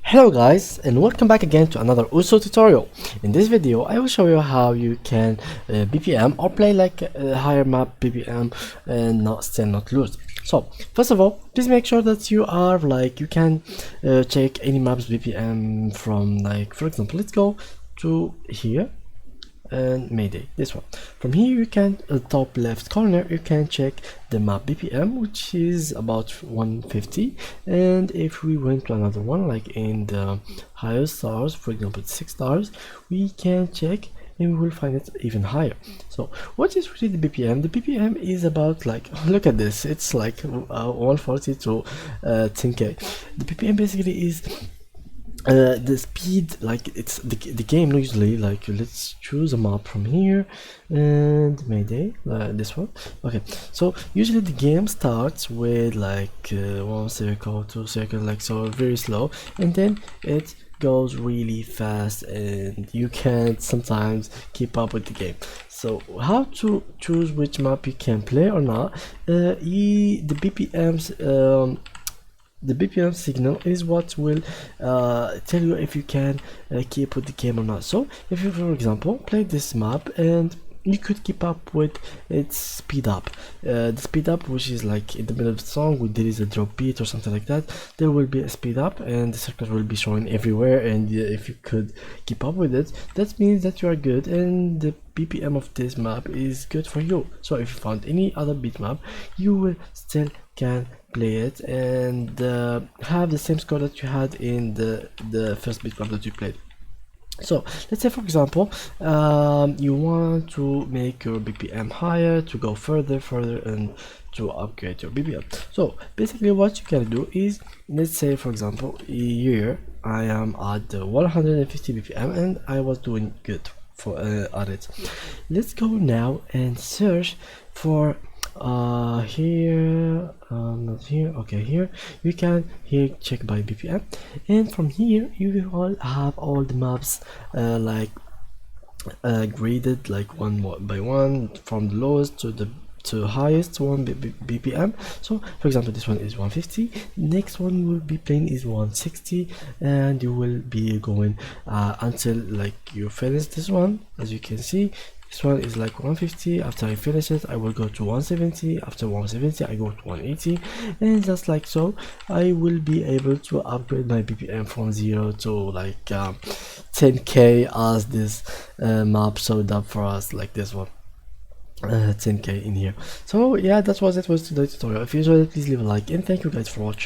Hello guys, and welcome back again to another Osu tutorial. In this video I will show you how you can BPM or play like a higher map BPM and still not lose. So first of all, please make sure that you are you can check any maps BPM from, like, for example, let's go to here and Mayday, this one. From here you can, top left corner, you can check the map BPM, which is about 150. And if we went to another one, like in the higher stars, for example 6 stars, we can check and we will find it even higher. So what is really the BPM? The BPM is about, like, look at this, it's like 140 to 10k. The BPM basically is the speed, like it's the game usually, like, let's choose a map from here and Mayday, this one. Okay, so usually the game starts with like one circle, two circles, like so, very slow, and then it goes really fast and you can't sometimes keep up with the game. So how to choose which map you can play or not? The BPM signal is what will tell you if you can keep with the game or not. So if you, for example, play this map and you could keep up with its speed up, the speed up, which is like in the middle of the song when there is a drop beat or something like that, there will be a speed up and the circles will be showing everywhere, and if you could keep up with it, that means that you are good and the BPM of this map is good for you. So if you found any other beat map, you will still can play it and have the same score that you had in the first beat map that you played. So let's say, for example, you want to make your BPM higher, to go further and to upgrade your BPM. So basically what you can do is, let's say, for example, here I am at the 150 BPM and I was doing good for at it. Let's go now and search for here, not here, okay, here you can check by BPM, and from here you will have all the maps graded like one by one, from the lowest to the highest one BPM. So for example, this one is 150, next one you will be playing is 160, and you will be going until like you finish this one. As you can see, this one is like 150. After I finish it, I will go to 170. After 170, I go to 180, and just like so, I will be able to upgrade my BPM from 0 to like 10k, as this map showed up for us, like this one. 10k in here. So yeah, that was it for today's tutorial. If you enjoyed it, please leave a like, and thank you guys for watching.